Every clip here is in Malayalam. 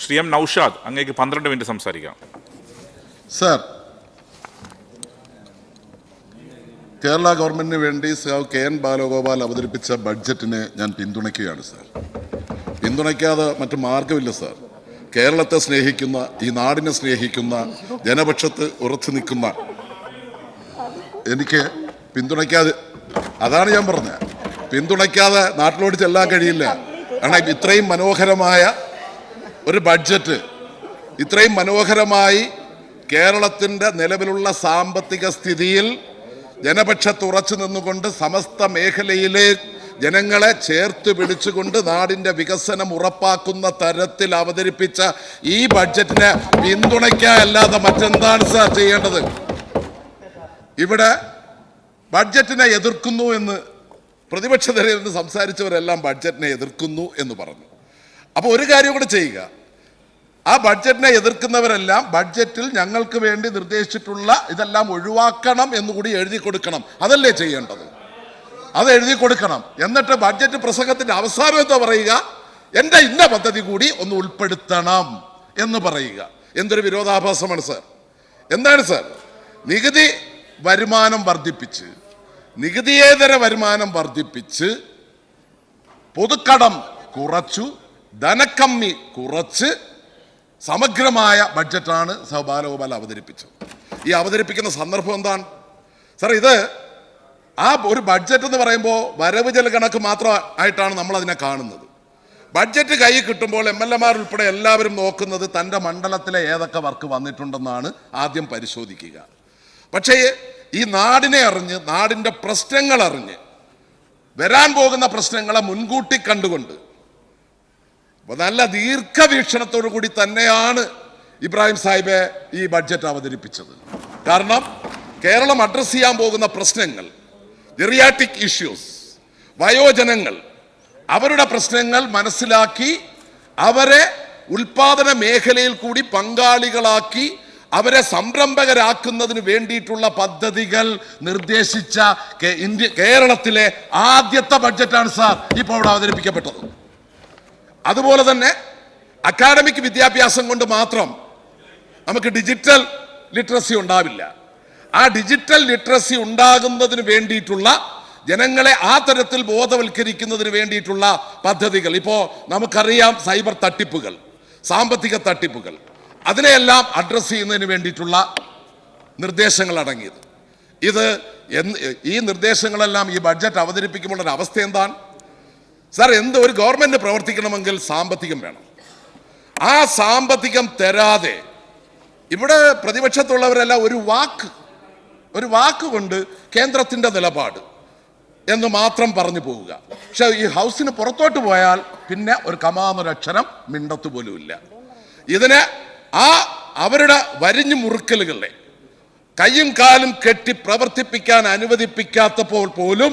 ശ്രീ എം നൌഷാദ്, അങ്ങേക്ക് 12 മിനിറ്റ് സംസാരിക്കാം. സർ, കേരള ഗവൺമെന്റിന് വേണ്ടി കെ എൻ ബാലഗോപാൽ അവതരിപ്പിച്ച ബഡ്ജറ്റിനെ ഞാൻ പിന്തുണയ്ക്കുകയാണ് സർ. പിന്തുണയ്ക്കാതെ മറ്റു മാർഗമില്ല സർ. കേരളത്തെ സ്നേഹിക്കുന്ന, ഈ നാടിനെ സ്നേഹിക്കുന്ന, ജനപക്ഷത്ത് ഉറച്ചു നിൽക്കുന്ന എനിക്ക് പിന്തുണയ്ക്കാതെ, അതാണ് ഞാൻ പറഞ്ഞത്, പിന്തുണയ്ക്കാതെ നാട്ടിലോട്ട് ചെല്ലാൻ കഴിയില്ല. കാരണം ഇത്രയും മനോഹരമായ ഒരു ബഡ്ജറ്റ്, ഇത്രയും മനോഹരമായി കേരളത്തിൻ്റെ നിലവിലുള്ള സാമ്പത്തിക സ്ഥിതിയിൽ ജനപക്ഷത്ത് ഉറച്ചു നിന്നുകൊണ്ട് സമസ്ത മേഖലയിലെ ജനങ്ങളെ ചേർത്ത് പിടിച്ചുകൊണ്ട് നാടിൻ്റെ വികസനം ഉറപ്പാക്കുന്ന തരത്തിൽ അവതരിപ്പിച്ച ഈ ബഡ്ജറ്റിനെ പിന്തുണയ്ക്കാനല്ലാതെ മറ്റെന്താണ് സാർ ചെയ്യേണ്ടത്? ഇവിടെ ബഡ്ജറ്റിനെ എതിർക്കുന്നു എന്ന് പ്രതിപക്ഷ നിരയിൽ നിന്ന് സംസാരിച്ചവരെല്ലാം ബഡ്ജറ്റിനെ എതിർക്കുന്നു എന്ന് പറഞ്ഞു. അപ്പോൾ ഒരു കാര്യം കൂടെ ചെയ്യുക, ആ ബഡ്ജറ്റിനെ എതിർക്കുന്നവരെല്ലാം ബഡ്ജറ്റിൽ ഞങ്ങൾക്ക് വേണ്ടി നിർദ്ദേശിച്ചിട്ടുള്ള ഇതെല്ലാം ഒഴിവാക്കണം എന്നുകൂടി എഴുതി കൊടുക്കണം. അതല്ലേ ചെയ്യേണ്ടത്? അത് എഴുതി കൊടുക്കണം. എന്നിട്ട് ബഡ്ജറ്റ് പ്രസംഗത്തിന്റെ അവസാനം എന്താ പറയുക? എൻ്റെ ഇന്ന പദ്ധതി കൂടി ഒന്ന് ഉൾപ്പെടുത്തണം എന്ന് പറയുക. എന്തൊരു വിരോധാഭാസമാണ് സാർ! എന്താണ് സാർ? നികുതി വരുമാനം വർദ്ധിപ്പിച്ച്, നികുതിയേതര വരുമാനം വർദ്ധിപ്പിച്ച്, പൊതുക്കടം കുറച്ചു, ധനക്കമ്മി കുറച്ച് സമഗ്രമായ ബഡ്ജറ്റാണ് ബാലഗോപാൽ അവതരിപ്പിച്ചത്. ഈ അവതരിപ്പിക്കുന്ന സന്ദർഭം എന്താണ് സാർ? ഇത് ആ ഒരു ബഡ്ജറ്റ് എന്ന് പറയുമ്പോൾ വരവ് ചെലവ് കണക്ക് മാത്രമായിട്ടാണ് നമ്മൾ അതിനെ കാണുന്നത്. ബഡ്ജറ്റ് കൈ കിട്ടുമ്പോൾ MLA ഉൾപ്പെടെ എല്ലാവരും നോക്കുന്നത് തൻ്റെ മണ്ഡലത്തിലെ ഏതൊക്കെ വർക്ക് വന്നിട്ടുണ്ടെന്നാണ് ആദ്യം പരിശോധിക്കുക. പക്ഷേ ഈ നാടിനെ അറിഞ്ഞ്, നാടിൻ്റെ പ്രശ്നങ്ങൾ അറിഞ്ഞ്, വരാൻ പോകുന്ന പ്രശ്നങ്ങളെ മുൻകൂട്ടി കണ്ടുകൊണ്ട് നല്ല ദീർഘവീക്ഷണത്തോടു കൂടി തന്നെയാണ് ഇബ്രാഹിം സാഹിബ് ഈ ബഡ്ജറ്റ് അവതരിപ്പിച്ചത്. കാരണം കേരളം അഡ്രസ് ചെയ്യാൻ പോകുന്ന പ്രശ്നങ്ങൾ, ജെറിയാട്രിക് ഇഷ്യൂസ്, വയോജനങ്ങൾ, അവരുടെ പ്രശ്നങ്ങൾ മനസ്സിലാക്കി അവരെ ഉൽപാദന മേഖലയിൽ കൂടി പങ്കാളികളാക്കി അവരെ സംരംഭകരാക്കുന്നതിന് വേണ്ടിയിട്ടുള്ള പദ്ധതികൾ നിർദ്ദേശിച്ച കേരളത്തിലെ ആദ്യത്തെ ബഡ്ജറ്റാണ് സാർ ഇപ്പോൾ ഇവിടെ അവതരിപ്പിക്കപ്പെട്ടത്. അതുപോലെ തന്നെ അക്കാഡമിക് വിദ്യാഭ്യാസം കൊണ്ട് മാത്രം നമുക്ക് ഡിജിറ്റൽ ലിറ്ററസി ഉണ്ടാവില്ല. ആ ഡിജിറ്റൽ ലിറ്ററസി ഉണ്ടാകുന്നതിന് വേണ്ടിയിട്ടുള്ള, ജനങ്ങളെ ആ തരത്തിൽ ബോധവൽക്കരിക്കുന്നതിന് വേണ്ടിയിട്ടുള്ള പദ്ധതികൾ, ഇപ്പോൾ നമുക്കറിയാം സൈബർ തട്ടിപ്പുകൾ, സാമ്പത്തിക തട്ടിപ്പുകൾ, അതിനെയെല്ലാം അഡ്രസ്സ് ചെയ്യുന്നതിന് വേണ്ടിയിട്ടുള്ള നിർദ്ദേശങ്ങൾ അടങ്ങിയത്. ഈ നിർദ്ദേശങ്ങളെല്ലാം ഈ ബഡ്ജറ്റ് അവതരിപ്പിക്കുമ്പോൾ ഒരു അവസ്ഥ എന്താണ് സാർ? ഒരു ഗവൺമെന്റ് പ്രവർത്തിക്കണമെങ്കിൽ സാമ്പത്തികം വേണം. ആ സാമ്പത്തികം തരാതെ ഇവിടെ പ്രതിപക്ഷത്തുള്ളവരെല്ലാം ഒരു വാക്ക് കൊണ്ട് കേന്ദ്രത്തിന്റെ നിലപാട് എന്ന് മാത്രം പറഞ്ഞു പോവുക. പക്ഷെ ഈ ഹൗസിന് പുറത്തോട്ട് പോയാൽ പിന്നെ ഒരു കമാന്നൊരക്ഷരം മിണ്ടത്തു പോലുമില്ല. ഇതിനെ അവരുടെ വരിഞ്ഞു മുറുക്കലുകളെ കയ്യും കാലും കെട്ടി പ്രവർത്തിപ്പിക്കാൻ അനുവദിപ്പിക്കാത്തപ്പോൾ പോലും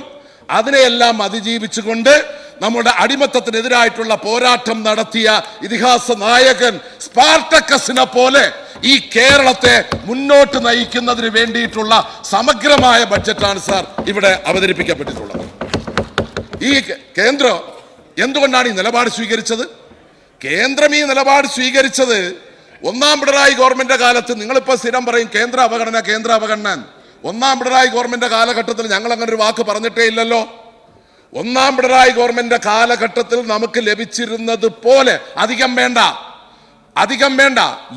അതിനെയെല്ലാം അതിജീവിച്ചുകൊണ്ട് നമ്മുടെ അടിമത്തത്തിനെതിരായിട്ടുള്ള പോരാട്ടം നടത്തിയ ഇതിഹാസ നായകൻ സ്പാർട്ടക്കസിനെ പോലെ ഈ കേരളത്തെ മുന്നോട്ട് നയിക്കുന്നതിന് വേണ്ടിയിട്ടുള്ള സമഗ്രമായ ബഡ്ജറ്റാണ് സാർ ഇവിടെ അവതരിപ്പിക്കപ്പെട്ടിട്ടുള്ളത്. ഈ കേന്ദ്രം എന്തുകൊണ്ടാണ് ഈ നിലപാട് സ്വീകരിച്ചത്? കേന്ദ്രം ഈ നിലപാട് സ്വീകരിച്ചത് ഒന്നാം പിണറായി ഗവൺമെന്റ് കാലത്ത്, നിങ്ങളിപ്പോൾ സ്ഥിരം പറയും കേന്ദ്ര അവഗണന. ഒന്നാം പിണറായി ഗവൺമെന്റ് കാലഘട്ടത്തിൽ ഞങ്ങൾ അങ്ങനെ ഒരു വാക്ക് പറഞ്ഞിട്ടേ ഇല്ലല്ലോ. ഒന്നാം പിണറായി ഗവൺമെന്റ് കാലഘട്ടത്തിൽ നമുക്ക് ലഭിച്ചിരുന്നത് പോലെ, അധികം വേണ്ട,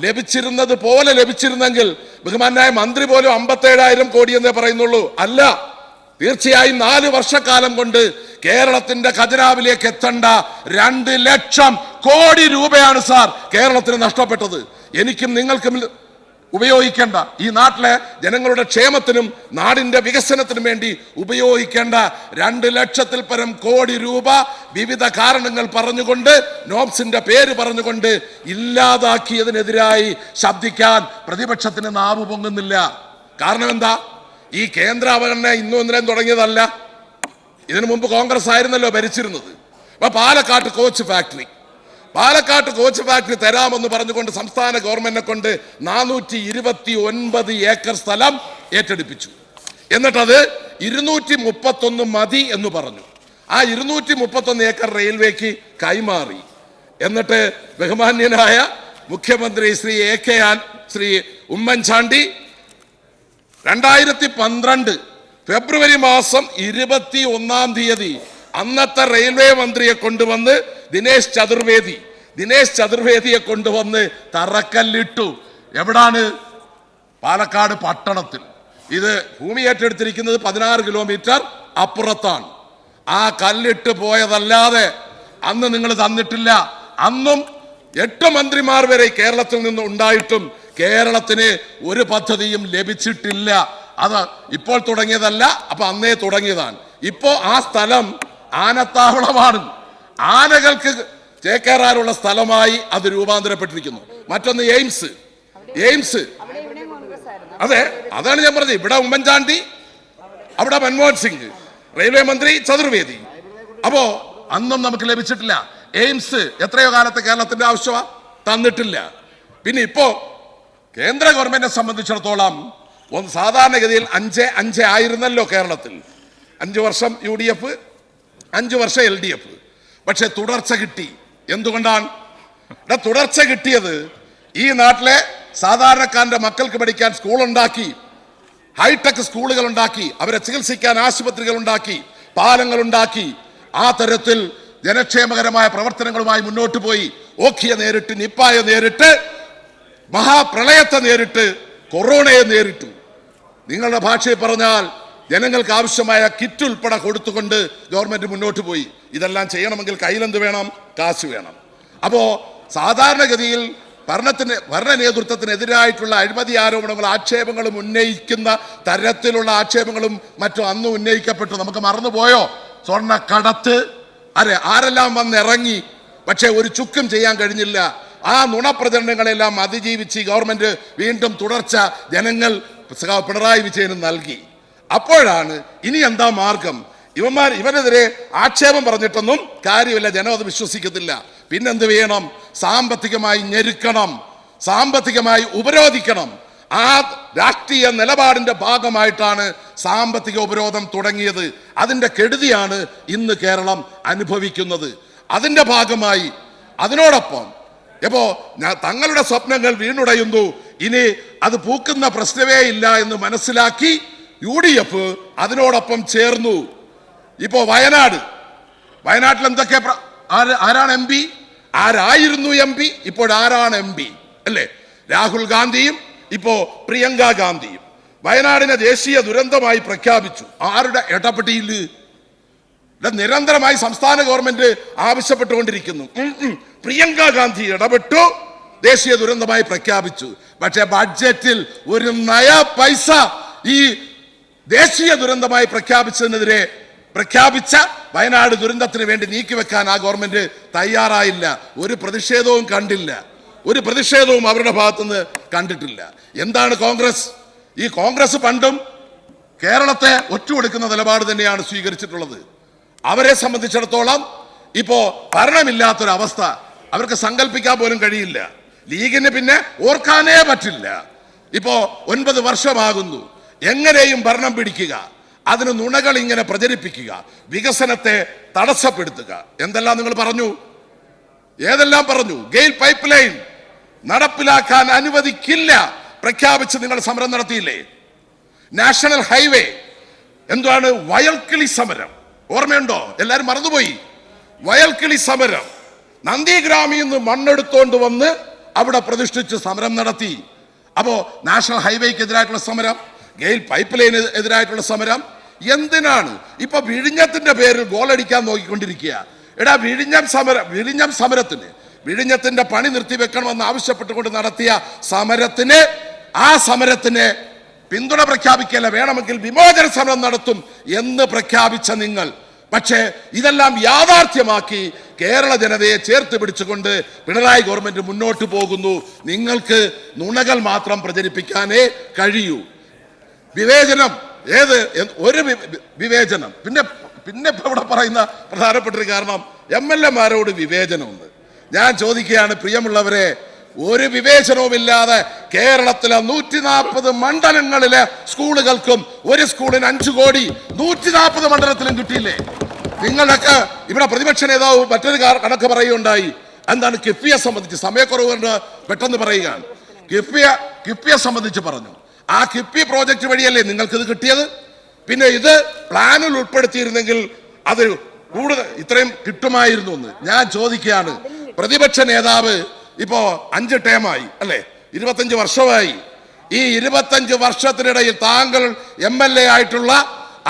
ലഭിച്ചിരുന്നത് പോലെ ലഭിച്ചിരുന്നെങ്കിൽ ബഹുമാനായ മന്ത്രി പോലും 57,000 കോടി എന്നേ പറയുന്നുള്ളൂ. അല്ല, തീർച്ചയായും 4 വർഷക്കാലം കൊണ്ട് കേരളത്തിന്റെ ഖജനാവിലേക്ക് എത്തേണ്ട 2 ലക്ഷം കോടി രൂപയാണ് സാർ കേരളത്തിന് നഷ്ടപ്പെട്ടത്. എനിക്കും നിങ്ങൾക്കും ഉപയോഗിക്കേണ്ട, ഈ നാട്ടിലെ ജനങ്ങളുടെ ക്ഷേമത്തിനും നാടിന്റെ വികസനത്തിനും വേണ്ടി ഉപയോഗിക്കേണ്ട 2 ലക്ഷത്തിൽ പരം കോടി രൂപ വിവിധ കാരണങ്ങൾ പറഞ്ഞുകൊണ്ട്, നോബ്സിന്റെ പേര് പറഞ്ഞുകൊണ്ട് ഇല്ലാതാക്കിയതിനെതിരായി ശബ്ദിക്കാൻ പ്രതിപക്ഷത്തിന് നാവ് പൊങ്ങുന്നില്ല. കാരണം എന്താ? ഈ കേന്ദ്ര അവഗണന ഇന്നും ഇന്നലെയും തുടങ്ങിയതല്ല. ഇതിനു മുമ്പ് കോൺഗ്രസ് ആയിരുന്നല്ലോ ഭരിച്ചിരുന്നത്. അപ്പൊ പാലക്കാട്ട് കോച്ച് ഫാക്ടറി തരാമെന്ന് പറഞ്ഞുകൊണ്ട് സംസ്ഥാന ഗവൺമെന്റിനെ കൊണ്ട് 429 ഏക്കർ സ്ഥലം ഏറ്റെടുപ്പിച്ചു. എന്നിട്ടത് 231 മതി എന്ന് പറഞ്ഞു. ആ 231 ഏക്കർ റെയിൽവേക്ക് കൈമാറി. എന്നിട്ട് ബഹുമാന്യനായ മുഖ്യമന്ത്രി ശ്രീ ഉമ്മൻചാണ്ടി 2012 ഫെബ്രുവരി മാസം 21-ാം തീയതി അന്നത്തെ റെയിൽവേ മന്ത്രിയെ കൊണ്ടുവന്ന് ദിനേശ് ചതുർവേദിയെ കൊണ്ടുവന്ന് തറക്കല്ലിട്ടു. എവിടാണ്? പാലക്കാട് പട്ടണത്തിൽ. ഇത് ഭൂമി ഏറ്റെടുത്തിരിക്കുന്നത് 16 കിലോമീറ്റർ അപ്പുറത്താണ്. ആ കല്ലിട്ട് പോയതല്ലാതെ അന്ന് നിങ്ങൾ തന്നിട്ടില്ല. അന്നും 8 മന്ത്രിമാർ വരെ കേരളത്തിൽ നിന്ന് ഉണ്ടായിട്ടും കേരളത്തിന് ഒരു പദ്ധതിയും ലഭിച്ചിട്ടില്ല. അത് ഇപ്പോൾ തുടങ്ങിയതല്ല, അപ്പൊ അന്നേ തുടങ്ങിയതാണ്. ഇപ്പോ ആ സ്ഥലം ആനത്താവളമാണ്. ആനകൾക്ക് ചേക്കേറാനുള്ള സ്ഥലമായി അത് രൂപാന്തരപ്പെട്ടിരിക്കുന്നു. മറ്റൊന്ന് എയിംസ്. അതെ, അതാണ് ഞാൻ പറഞ്ഞത്. ഇവിടെ ഉമ്മൻചാണ്ടി, അവിടെ മൻമോഹൻ സിംഗ്, റെയിൽവേ മന്ത്രി ചതുർവേദി. അപ്പോ അന്നും നമുക്ക് ലഭിച്ചിട്ടില്ല. എയിംസ് എത്രയോ കാലത്ത് കേരളത്തിന്റെ ആവശ്യമാ, തന്നിട്ടില്ല. പിന്നെ ഇപ്പോ കേന്ദ്ര ഗവൺമെന്റിനെ സംബന്ധിച്ചിടത്തോളം സാധാരണഗതിയിൽ 5 ആയിരുന്നല്ലോ കേരളത്തിൽ. 5 വർഷം UDF, 5 വർഷം LDF. പക്ഷെ തുടർച്ച കിട്ടി. എന്തുകൊണ്ടാണ് തുടർച്ച കിട്ടിയത്? ഈ നാട്ടിലെ സാധാരണക്കാരന്റെ മക്കൾക്ക് പഠിക്കാൻ സ്കൂൾ ഉണ്ടാക്കി, ഹൈടെക് സ്കൂളുകൾ ഉണ്ടാക്കി, അവരെ ചികിത്സിക്കാൻ ആശുപത്രികൾ ഉണ്ടാക്കി, പാലങ്ങൾ ഉണ്ടാക്കി. ആ തരത്തിൽ ജനക്ഷേമകരമായ പ്രവർത്തനങ്ങളുമായി മുന്നോട്ട് പോയി. ഓഖിയെ നേരിട്ട്, നിപ്പായെ നേരിട്ട്, മഹാപ്രളയത്തെ നേരിട്ട്, കൊറോണയെ നേരിട്ടു. നിങ്ങളുടെ ഭാഷയിൽ പറഞ്ഞാൽ ജനങ്ങൾക്ക് ആവശ്യമായ കിറ്റ് ഉൾപ്പെടെ കൊടുത്തുകൊണ്ട് ഗവൺമെന്റ് മുന്നോട്ട് പോയി. ഇതെല്ലാം ചെയ്യണമെങ്കിൽ കയ്യിലെന്ത് വേണം? കാശ് വേണം. അപ്പോ സാധാരണഗതിയിൽ ഭരണ നേതൃത്വത്തിനെതിരായിട്ടുള്ള അഴിമതി ആരോപണങ്ങളും ആക്ഷേപങ്ങളും ഉന്നയിക്കുന്ന തരത്തിലുള്ള ആക്ഷേപങ്ങളും മറ്റും അന്ന് ഉന്നയിക്കപ്പെട്ടു. നമുക്ക് മറന്നുപോയോ? സ്വർണ്ണക്കടത്ത്, ആരെല്ലാം വന്നിറങ്ങി, പക്ഷെ ഒരു ചുക്കും ചെയ്യാൻ കഴിഞ്ഞില്ല. ആ നുണപ്രചരണങ്ങളെല്ലാം അതിജീവിച്ച് ഗവൺമെന്റ് വീണ്ടും തുടർച്ച ജനങ്ങൾ പിണറായി വിജയന് നൽകി. അപ്പോഴാണ് ഇനി എന്താ മാർഗം? ഇവനെതിരെ ആക്ഷേപം പറഞ്ഞിട്ടൊന്നും കാര്യമില്ല, ജനം അത് വിശ്വസിക്കത്തില്ല. പിന്നെന്ത് ചെയ്യണം? സാമ്പത്തികമായി ഞെരുക്കണം, സാമ്പത്തികമായി ഉപരോധിക്കണം. ആ രാഷ്ട്രീയ നിലപാടിന്റെ ഭാഗമായിട്ടാണ് സാമ്പത്തിക ഉപരോധം തുടങ്ങിയത്. അതിന്റെ കെടുതിയാണ് ഇന്ന് കേരളം അനുഭവിക്കുന്നത്. അതിന്റെ ഭാഗമായി അതിനോടൊപ്പം ഇപ്പോ തങ്ങളുടെ സ്വപ്നങ്ങൾ വീണുടയുന്നു, ഇനി അത് പൂക്കുന്ന പ്രശ്നമേ ഇല്ല എന്ന് മനസ്സിലാക്കി UDF അതിനോടൊപ്പം ചേർന്നു. ഇപ്പോ വയനാട്ടിൽ എന്തൊക്കെ ആരാണ് MP? ആരായിരുന്നു MP? ഇപ്പോഴാരാണ് MP? അല്ലേ? രാഹുൽ ഗാന്ധിയും ഇപ്പോ പ്രിയങ്ക ഗാന്ധിയും വയനാടിനെ ദേശീയ ദുരന്തമായി പ്രഖ്യാപിച്ചു. ആരുടെ ഇടപെടിയിൽ? നിരന്തരമായി സംസ്ഥാന ഗവൺമെന്റ് ആവശ്യപ്പെട്ടുകൊണ്ടിരിക്കുന്നു. പ്രിയങ്ക ഗാന്ധി ഇടപെട്ടു, ദേശീയ ദുരന്തമായി പ്രഖ്യാപിച്ചു. പക്ഷെ ബഡ്ജറ്റിൽ ഒരു നയ പൈസ ഈ ദേശീയ ദുരന്തമായി പ്രഖ്യാപിച്ച വയനാട് ദുരന്തത്തിന് വേണ്ടി നീക്കിവെക്കാൻ ആ ഗവൺമെന്റ് തയ്യാറായില്ല. ഒരു പ്രതിഷേധവും കണ്ടില്ല, ഒരു പ്രതിഷേധവും അവരുടെ ഭാഗത്തുനിന്ന് കണ്ടിട്ടില്ല. എന്താണ് കോൺഗ്രസ്? ഈ കോൺഗ്രസ് പണ്ടും കേരളത്തെ ഒറ്റുകൊടുക്കുന്ന നിലപാട് തന്നെയാണ് സ്വീകരിച്ചിട്ടുള്ളത്. അവരെ സംബന്ധിച്ചിടത്തോളം ഇപ്പോ ഭരണമില്ലാത്തൊരവസ്ഥ അവർക്ക് സങ്കല്പിക്കാൻ പോലും കഴിയില്ല. ലീഗിന് പിന്നെ ഓർക്കാനേ പറ്റില്ല. ഇപ്പോ 9 വർഷമാകുന്നു. എങ്ങനെയും ഭരണം പിടിക്കുക, അതിന് നുണകൾ ഇങ്ങനെ പ്രചരിപ്പിക്കുക, വികസനത്തെ തടസ്സപ്പെടുത്തുക. എന്തെല്ലാം നിങ്ങൾ പറഞ്ഞു, ഏതെല്ലാം പറഞ്ഞു? ഗെയിൽ പൈപ്പ് ലൈൻ നടപ്പിലാക്കാൻ അനുവദിക്കില്ല പ്രഖ്യാപിച്ച് നിങ്ങൾ സമരം നടത്തിയില്ലേ? നാഷണൽ ഹൈവേ എന്താണ്? വയൽക്കിളി സമരം, ഓർമ്മയുണ്ടോ? എല്ലാരും മറന്നുപോയി. വയൽക്കിളി സമരം. നന്ദിഗ്രാമിൽ നിന്ന് മണ്ണെടുത്തോണ്ട് വന്ന് അവിടെ പ്രതിഷ്ഠിച്ച് സമരം നടത്തി. അപ്പോ നാഷണൽ ഹൈവേക്ക് എതിരായിട്ടുള്ള സമരം, ഗെയിൽ പൈപ്പ് ലൈന് എതിരായിട്ടുള്ള സമരം. എന്തിനാണ് ഇപ്പൊ വിഴിഞ്ഞത്തിന്റെ പേരിൽ ഗോളടിക്കാൻ നോക്കിക്കൊണ്ടിരിക്കുക? വിഴിഞ്ഞം സമരത്തിന്, വിഴിഞ്ഞത്തിന്റെ പണി നിർത്തിവെക്കണമെന്ന് ആവശ്യപ്പെട്ടുകൊണ്ട് നടത്തിയ ആ സമരത്തിന് പിന്തുണ പ്രഖ്യാപിക്കല്ല, വേണമെങ്കിൽ വിമോചന സമരം നടത്തും എന്ന് പ്രഖ്യാപിച്ച നിങ്ങൾ, പക്ഷേ ഇതെല്ലാം യാഥാർത്ഥ്യമാക്കി കേരള ജനതയെ ചേർത്ത് പിടിച്ചുകൊണ്ട് പിണറായി ഗവൺമെന്റ് മുന്നോട്ട് പോകുന്നു. നിങ്ങൾക്ക് നുണകൾ മാത്രം പ്രചരിപ്പിക്കാനേ കഴിയൂ. വിവേചനം ഒരു വിവേചനം. പിന്നെ ഇപ്പൊ ഇവിടെ പറയുന്ന പ്രധാനപ്പെട്ട ഒരു കാരണം MLA-മാരോട് വിവേചനമുണ്ട്. ഞാൻ ചോദിക്കുകയാണ്, പ്രിയമുള്ളവരെ, ഒരു വിവേചനവുമില്ലാതെ കേരളത്തിലെ 140 മണ്ഡലങ്ങളിലെ സ്കൂളുകൾക്കും ഒരു സ്കൂളിന് 5 കോടി 140 മണ്ഡലത്തിലും കിട്ടിയില്ലേ? നിങ്ങളൊക്കെ ഇവിടെ പ്രതിപക്ഷ നേതാവ് മറ്റൊരു കണക്ക് പറയുകയുണ്ടായി. എന്താണ് കിഫ്ബിയെ സംബന്ധിച്ച് സമയക്കുറവ് കൊണ്ട് പെട്ടെന്ന് പറയുകയാണ്. കിഫ്ബിയെ സംബന്ധിച്ച് പറഞ്ഞു. ആ കിഫ്ബി പ്രോജക്റ്റ് വഴിയല്ലേ നിങ്ങൾക്ക് ഇത് കിട്ടിയത്? പിന്നെ ഇത് പ്ലാനിൽ ഉൾപ്പെടുത്തിയിരുന്നെങ്കിൽ അത് കൂടുതൽ ഇത്രയും കിട്ടുമായിരുന്നു എന്ന് ഞാൻ ചോദിക്കുകയാണ്. പ്രതിപക്ഷ നേതാവ് ഇപ്പോ 5 ടേമായി അല്ലെ, 25 വർഷമായി. ഈ 25 വർഷത്തിനിടയിൽ താങ്കൾ MLA ആയിട്ടുള്ള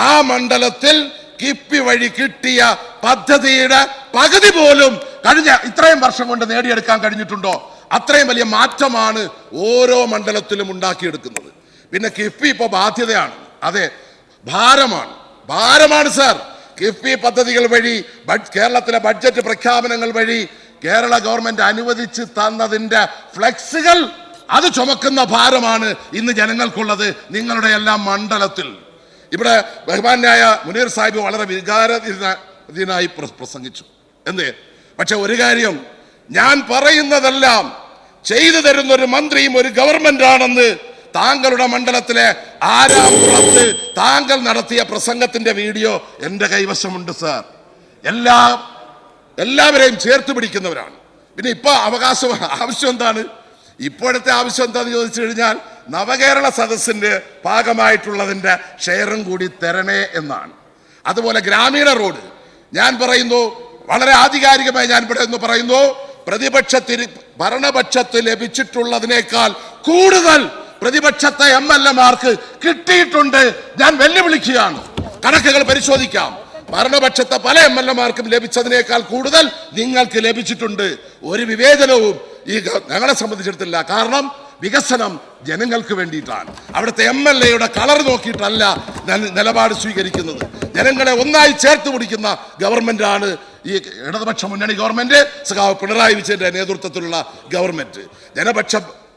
ആ മണ്ഡലത്തിൽ കിഫ്ബി വഴി കിട്ടിയ പദ്ധതിയുടെ പകുതി പോലും കഴിഞ്ഞ ഇത്രയും വർഷം കൊണ്ട് നേടിയെടുക്കാൻ കഴിഞ്ഞിട്ടുണ്ടോ? അത്രയും വലിയ മാറ്റമാണ് ഓരോ മണ്ഡലത്തിലും ഉണ്ടാക്കിയെടുക്കുന്നത്. പിന്നെ കിഫ്ബി ഇപ്പൊ ബാധ്യതയാണ്, അതെ ഭാരമാണ് സാർ. കിഫ്ബി പദ്ധതികൾ വഴി കേരളത്തിലെ ബഡ്ജറ്റ് പ്രഖ്യാപനങ്ങൾ വഴി കേരള ഗവൺമെന്റ് അനുവദിച്ച് തന്നതിന്റെ ഫ്ലെക്സുകൾ അത് ചുമക്കുന്ന ഭാരമാണ് ഇന്ന് ജനങ്ങൾക്കുള്ളത് നിങ്ങളുടെ എല്ലാം മണ്ഡലത്തിൽ. ഇവിടെ ബഹുമാന്യായ മുനീർ സാഹിബ് വളരെ വികാരധീനായി പ്രസംഗിച്ചു എന്തേ. പക്ഷെ ഒരു കാര്യം, ഞാൻ പറയുന്നതെല്ലാം ചെയ്തു തരുന്ന ഒരു മന്ത്രിയും ഒരു ഗവൺമെന്റ് ആണെന്ന് താങ്കളുടെ മണ്ഡലത്തിലെ 6-ാം പുറത്ത് താങ്കൾ നടത്തിയ പ്രസംഗത്തിന്റെ വീഡിയോ എന്റെ കൈവശമുണ്ട് സാർ. എല്ലാവരെയും ചേർത്ത് പിടിക്കുന്നവരാണ്. പിന്നെ ഇപ്പൊ ആവശ്യം എന്താണ്? ഇപ്പോഴത്തെ ആവശ്യം എന്താണെന്ന് ചോദിച്ചു കഴിഞ്ഞാൽ നവകേരള സദസ്സിന്റെ ഭാഗമായിട്ടുള്ളതിന്റെ ഷെയറും കൂടി തരണേ എന്നാണ്. അതുപോലെ ഗ്രാമീണ റോഡ് ഞാൻ പറയുന്നു, വളരെ ആധികാരികമായി ഞാൻ ഇവിടെ എന്ന് പറയുന്നു, ഭരണപക്ഷത്തിൽ ലഭിച്ചിട്ടുള്ളതിനേക്കാൾ കൂടുതൽ പ്രതിപക്ഷത്തെ MLA-മാർക്ക് കിട്ടിയിട്ടുണ്ട്. ഞാൻ വെല്ലുവിളിക്കുകയാണ്. കണക്കുകൾ പരിശോധിക്കാം. ഭരണപക്ഷത്തെ പല MLA-മാർക്കും ലഭിച്ചതിനേക്കാൾ കൂടുതൽ നിങ്ങൾക്ക് ലഭിച്ചിട്ടുണ്ട്. ഒരു വിവേചനവും ഈ ഞങ്ങളെ സംബന്ധിച്ചിടത്തില്ല. കാരണം വികസനം ജനങ്ങൾക്ക് വേണ്ടിയിട്ടാണ്. അവിടുത്തെ MLA-യുടെ കളർ നോക്കിയിട്ടല്ല നിലപാട് സ്വീകരിക്കുന്നത്. ജനങ്ങളെ ഒന്നായി ചേർത്ത് പിടിക്കുന്ന ഗവൺമെന്റാണ് ഈ ഇടതുപക്ഷ മുന്നണി ഗവൺമെന്റ്, സഖാവ് പിണറായി വിജയന്റെ നേതൃത്വത്തിലുള്ള ഗവൺമെന്റ്. ജനപക്ഷ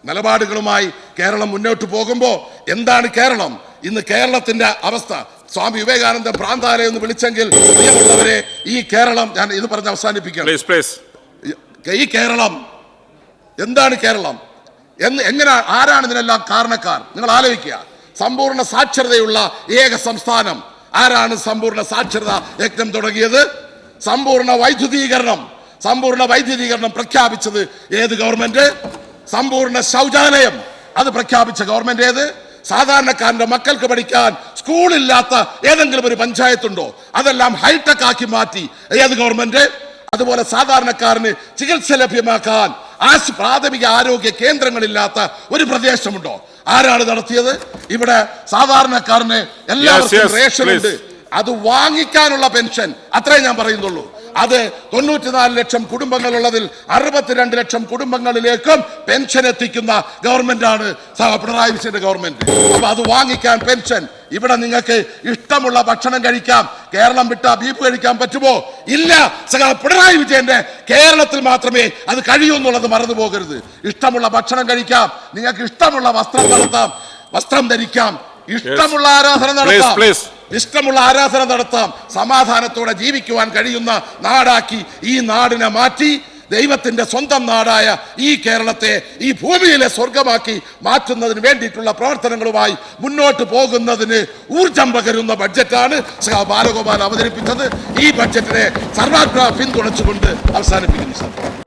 നിലപാടുകളുമായി കേരളം മുന്നോട്ട് പോകുമ്പോൾ എന്താണ് കേരളം ഇന്ന്? കേരളത്തിന്റെ അവസ്ഥ സ്വാമി വിവേകാനന്ദ ഭ്രാന്താലയം എന്ന് വിളിച്ചെങ്കിൽ പ്രിയമുള്ളവരെ, ഈ കേരളം, ഞാൻ ഇത് പറഞ്ഞ് അവസാനിപ്പിക്കണം. ഈ കേരളം എന്താണ്? കേരളം എങ്ങനെ, ആരാണ് ഇതിനെല്ലാം കാരണക്കാർ? നിങ്ങൾ ആലോചിക്കുക. സമ്പൂർണ്ണ സാക്ഷരതയുള്ള ഏക സംസ്ഥാനം ആരാണ്? സമ്പൂർണ്ണ സാക്ഷരത യജ്ഞം തുടങ്ങിയത്, സമ്പൂർണ്ണ വൈദ്യുതീകരണം പ്രഖ്യാപിച്ചത് ഏത് ഗവൺമെന്റ്? സമ്പൂർണ്ണ ശൗചാലയം അത് പ്രഖ്യാപിച്ച ഗവൺമെന്റ് ഏത്? സാധാരണക്കാരന്റെ മക്കൾക്ക് പഠിക്കാൻ സ്കൂളില്ലാത്ത ഏതെങ്കിലും ഒരു പഞ്ചായത്തുണ്ടോ? അതെല്ലാം ഹൈടെക് ആക്കി മാറ്റി ഏത് ഗവൺമെന്റ്? അതുപോലെ സാധാരണക്കാരന് ചികിത്സ ലഭ്യമാക്കാൻ പ്രാഥമിക ആരോഗ്യ കേന്ദ്രങ്ങളില്ലാത്ത ഒരു പ്രദേശമുണ്ടോ? ആരാണ് നടത്തിയത്? ഇവിടെ സാധാരണക്കാരന് എല്ലാവർക്കും റേഷൻ ഉണ്ട്, അത് വാങ്ങിക്കാനുള്ള പെൻഷൻ, അത്രേ ഞാൻ പറയുന്നുള്ളൂ. അത് 94 ലക്ഷം കുടുംബങ്ങളുള്ളതിൽ 62 ലക്ഷം കുടുംബങ്ങളിലേക്കും പെൻഷൻ എത്തിക്കുന്ന ഗവൺമെന്റാണ് പിണറായി വിജയന്റെ ഗവൺമെന്റ്. അപ്പൊ അത് വാങ്ങിക്കാൻ പെൻഷൻ. ഇവിടെ നിങ്ങൾക്ക് ഇഷ്ടമുള്ള ഭക്ഷണം കഴിക്കാം. കേരളം വിട്ട ബീഫ് കഴിക്കാൻ പറ്റുമോ? ഇല്ല. പിണറായി വിജയന്റെ കേരളത്തിൽ മാത്രമേ അത് കഴിയൂ എന്നുള്ളത് മറന്നു പോകരുത്. ഇഷ്ടമുള്ള ഭക്ഷണം കഴിക്കാം, നിങ്ങൾക്ക് ഇഷ്ടമുള്ള വസ്ത്രം ധരിക്കാം, ഇഷ്ടമുള്ള ആരാധന നടത്താം, സമാധാനത്തോടെ ജീവിക്കുവാൻ കഴിയുന്ന നാടാക്കി ഈ നാടിനെ മാറ്റി ദൈവത്തിന്റെ സ്വന്തം നാടായ ഈ കേരളത്തെ ഈ ഭൂമിയിലെ സ്വർഗമാക്കി മാറ്റുന്നതിന് വേണ്ടിയിട്ടുള്ള പ്രവർത്തനങ്ങളുമായി മുന്നോട്ട് പോകുന്നതിന് ഊർജം പകരുന്ന ബഡ്ജറ്റാണ് ബാലഗോപാൽ അവതരിപ്പിച്ചത്. ഈ ബഡ്ജറ്റിനെ സർവാത്മ പിന്തുണച്ചുകൊണ്ട് അവസാനിപ്പിക്കുന്നു സാർ.